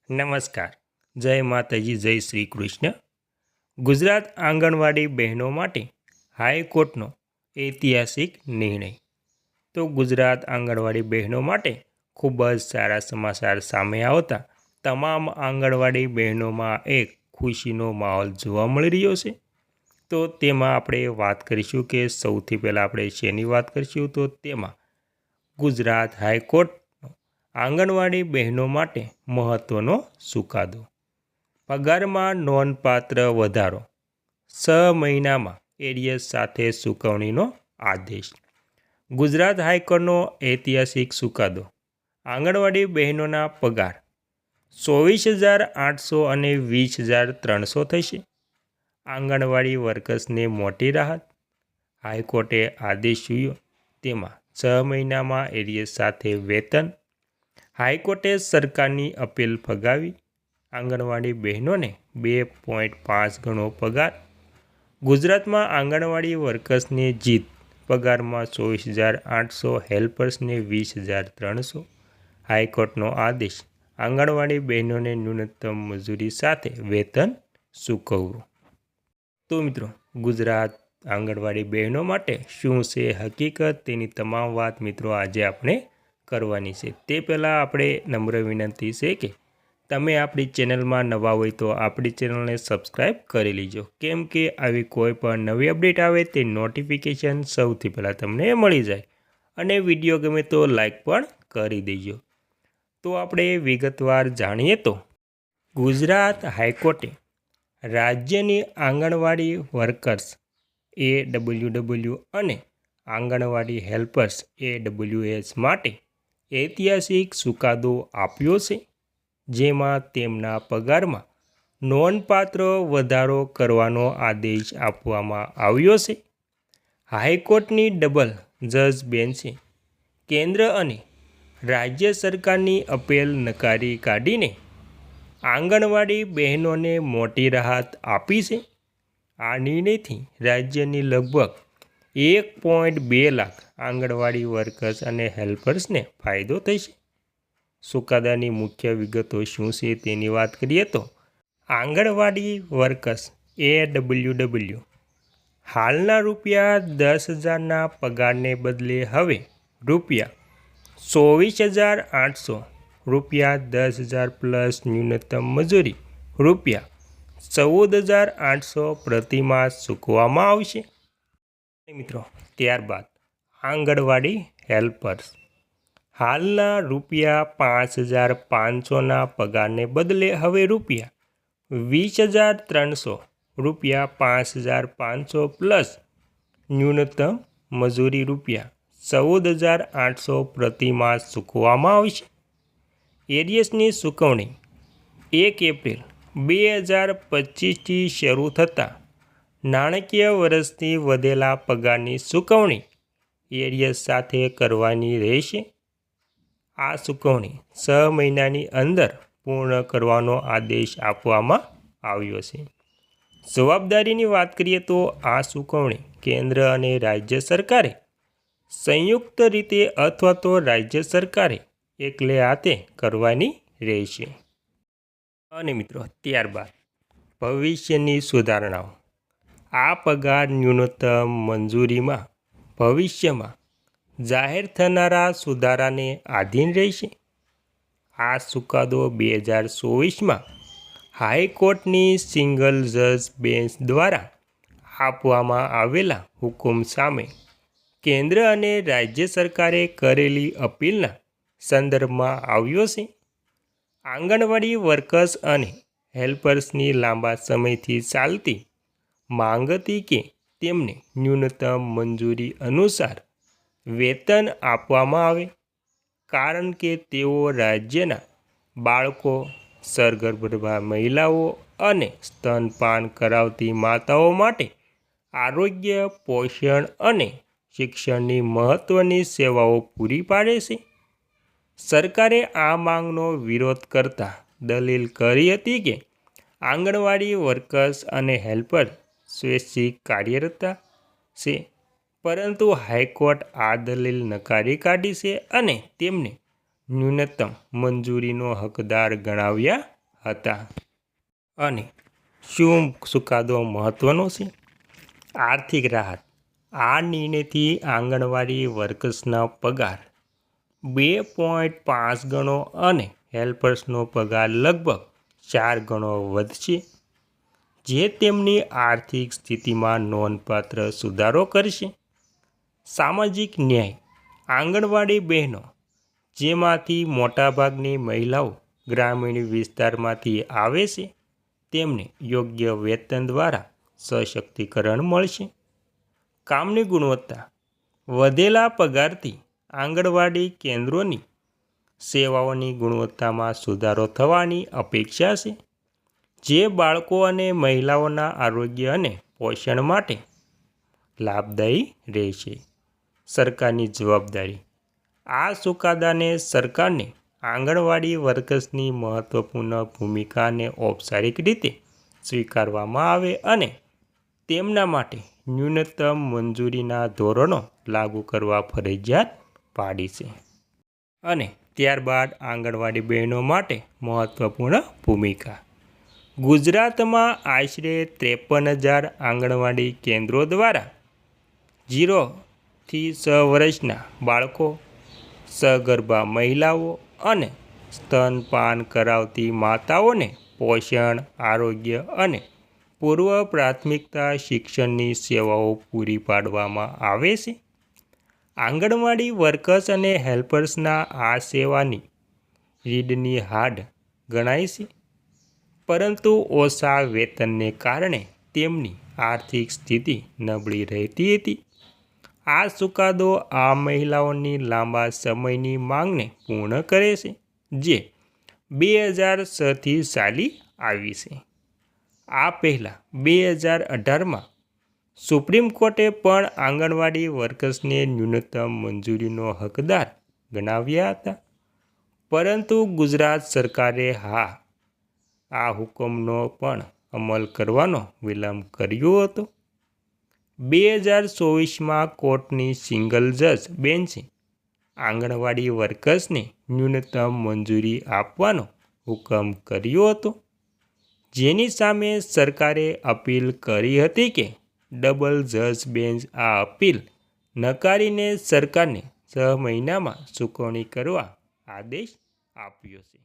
નમસ્કાર, જય માતાજી, જય શ્રી કૃષ્ણ। ગુજરાત આંગણવાડી બહેનો માટે હાઈકોર્ટનો ઐતિહાસિક નિર્ણય। તો ગુજરાત આંગણવાડી બહેનો માટે ખૂબ જ સારા સમાચાર સામે આવતા તમામ આંગણવાડી બહેનોમાં એક ખુશીનો માહોલ જોવા મળી રહ્યો છે। તો તેમાં આપણે વાત કરીશું કે સૌથી પહેલાં આપણે શેની વાત કરીશું, તો તેમાં ગુજરાત હાઈકોર્ટ આંગણવાડી બહેનો માટે મહત્ત્વનો ચુકાદો। પગારમાં નોંધપાત્ર વધારો, 6 મહિનામાં એરિયસ સાથે ચૂકવણીનો આદેશ। ગુજરાત હાઈકોર્ટનો ઐતિહાસિક ચુકાદો। આંગણવાડી બહેનોના પગાર 24,800 અને 20,300 થશે। આંગણવાડી વર્કર્સને મોટી રાહત। હાઈકોર્ટે આદેશ જોયો, તેમાં 6 મહિનામાં એરિયસ સાથે વેતન। હાઈકોર્ટે સરકારની અપીલ ફગાવી। આંગણવાડી બહેનોને 2.5 ગણો પગાર। ગુજરાતમાં આંગણવાડી વર્કર્સની જીત, પગારમાં 24,800, હેલ્પર્સને 20,300। હાઈકોર્ટનો આદેશ, આંગણવાડી બહેનોને ન્યૂનતમ મજૂરી સાથે વેતન ચૂકવવું। તો મિત્રો, ગુજરાત આંગણવાડી બહેનો માટે શું છે હકીકત, તેની તમામ વાત મિત્રો આજે આપણે કરવાની છે। તે પહેલાં આપણે નમ્ર વિનંતી છે કે તમે આપણી ચેનલમાં નવા હોય તો આપણી ચેનલને સબસ્ક્રાઈબ કરી લેજો, કેમ કે આવી કોઈ પણ નવી અપડેટ આવે તે નોટિફિકેશન સૌથી પહેલાં તમને મળી જાય। અને વિડીયો ગમે તો લાઈક પણ કરી દેજો। તો આપણે વિગતવાર જાણીએ તો ગુજરાત હાઈકોર્ટે રાજ્યની આંગણવાડી વર્કર્સ AWW અને આંગણવાડી હેલ્પર્સ AWS માટે ઐતિહાસિક ચુકાદો આપ્યો છે, જેમાં તેમના પગારમાં નોંધપાત્ર વધારો કરવાનો આદેશ આપવામાં આવ્યો છે। હાઈકોર્ટની ડબલ જજ બેન્ચે કેન્દ્ર અને રાજ્ય સરકારની અપીલ નકારી કાઢીને આંગણવાડી બહેનોને મોટી રાહત આપી છે। આ નિર્ણયથી રાજ્યની લગભગ 1.2 લાખ આંગણવાડી વર્કર્સ અને હેલ્પર્સને ફાયદો થશે। ચુકાદાની મુખ્ય વિગતો શું છે તેની વાત કરીએ તો આંગણવાડી વર્કર્સ AWW હાલના ₹10,000ના પગારને બદલે હવે ₹24,800, ₹10,000 પ્લસ ન્યૂનતમ મજૂરી ₹14,800 પ્રતિમાસ ચૂકવવામાં આવશે। મિત્રો, ત્યારબાદ આંગણવાડી હેલ્પર્સ હાલના ₹5,500ના પગારને બદલે હવે ₹20,300, ₹5,500 પ્લસ ન્યૂનતમ મજૂરી ₹14,800 પ્રતિમાસ ચૂકવવામાં આવશે। એરિયસની ચૂકવણી 1 એપ્રિલ 2025થી શરૂ થતાં નાણાકીય વર્ષથી વધેલા પગારની ચૂકવણી એરિયસ સાથે કરવાની રહેશે। આ ચૂકવણી 6 મહિનાની અંદર પૂર્ણ કરવાનો આદેશ આપવામાં આવ્યો છે। જવાબદારીની વાત કરીએ તો આ ચૂકવણી કેન્દ્ર અને રાજ્ય સરકારે સંયુક્ત રીતે અથવા તો રાજ્ય સરકારે એકલે હાથે કરવાની રહેશે। અને મિત્રો, ત્યારબાદ ભવિષ્યની સુધારણાઓ। આ પગાર ન્યૂનતમ મંજૂરીમાં ભવિષ્યમાં જાહેર થનારા સુધારાને આધીન રહેશે। આ ચુકાદો 2024માં હાઈકોર્ટની સિંગલ જજ બેન્ચ દ્વારા આપવામાં આવેલા હુકમ સામે કેન્દ્ર અને રાજ્ય સરકારે કરેલી અપીલના સંદર્ભમાં આવ્યો છે। આંગણવાડી વર્કર્સ અને હેલ્પર્સની લાંબા સમયથી ચાલતી માંગ હતી કે તેમને ન્યૂનતમ મંજૂરી અનુસાર વેતન આપવામાં આવે, કારણ કે તેઓ રાજ્યના બાળકો, સગર્ભા મહિલાઓ અને સ્તનપાન કરાવતી માતાઓ માટે આરોગ્ય, પોષણ અને શિક્ષણની મહત્ત્વની સેવાઓ પૂરી પાડે છે। સરકારે આ માંગનો વિરોધ કરતા દલીલ કરી હતી કે આંગણવાડી વર્કર્સ અને હેલ્પર સ્વૈચ્છિક કાર્યરત છે, પરંતુ હાઈકોર્ટ આ દલીલ નકારી કાઢી છે અને તેમને ન્યૂનતમ મંજૂરીનો હકદાર ગણાવ્યા હતા. અને શું ચુકાદો મહત્વનો છે? આર્થિક રાહત. આ નિર્ણયથી આંગણવાડી વર્કર્સના પગાર 2.5 ગણો અને હેલ્પર્સનો પગાર લગભગ 4 ગણો વધશે, જે તેમની આર્થિક સ્થિતિમાં નોંધપાત્ર સુધારો કરશે. સામાજિક ન્યાય. આંગણવાડી બહેનો, જેમાંથી મોટાભાગની મહિલાઓ ગ્રામીણ વિસ્તારમાંથી આવે છે, તેમને યોગ્ય વેતન દ્વારા સશક્તિકરણ મળશે. કામની ગુણવત્તા. વધેલા પગારથી આંગણવાડી કેન્દ્રોની સેવાઓની ગુણવત્તામાં સુધારો થવાની અપેક્ષા છે, જે બાળકો અને મહિલાઓના આરોગ્ય અને પોષણ માટે લાભદાયી રહેશે. સરકારની જવાબદારી. આ ચુકાદાને સરકારને આંગણવાડી વર્કર્સની મહત્વપૂર્ણ ભૂમિકાને ઔપચારિક રીતે સ્વીકારવામાં આવે અને તેમના માટે ન્યૂનતમ મંજૂરીના ધોરણો લાગુ કરવા ફરજિયાત પાડી છે. અને ત્યારબાદ આંગણવાડી બહેનો માટે મહત્વપૂર્ણ ભૂમિકા. ગુજરાતમાં આશરે 53,000 આંગણવાડી કેન્દ્રો દ્વારા 0 થી 6 વર્ષના બાળકો, સગર્ભા મહિલાઓ અને સ્તનપાન કરાવતી માતાઓને પોષણ, આરોગ્ય અને પૂર્વ પ્રાથમિકતા શિક્ષણની સેવાઓ પૂરી પાડવામાં આવે છે. આંગણવાડી વર્કર્સ અને હેલ્પર્સના આ સેવાની રીઢની હાડ ગણાય છે, પરંતુ ઓછા વેતનને કારણે તેમની આર્થિક સ્થિતિ નબળી રહેતી હતી. આ ચુકાદો આ મહિલાઓની લાંબા સમયની માંગને પૂર્ણ કરે છે, જે 2006થી ચાલી આવી છે. આ પહેલાં 2018માં સુપ્રીમ કોર્ટે પણ આંગણવાડી વર્કર્સને ન્યૂનતમ મંજૂરીનો હકદાર ગણાવ્યા હતા, પરંતુ ગુજરાત સરકારે આ હુકમનો પણ અમલ કરવાનો વિલંબ કર્યો હતો. 2024માં કોર્ટની સિંગલ જજ બેન્ચે આંગણવાડી વર્કર્સને ન્યૂનતમ મંજૂરી આપવાનો હુકમ કર્યો હતો, જેની સામે સરકારે અપીલ કરી હતી કે ડબલ જજ બેન્ચ આ અપીલ નકારીને સરકારને 6 મહિનામાં ચૂકવણી કરવા આદેશ આપ્યો છે.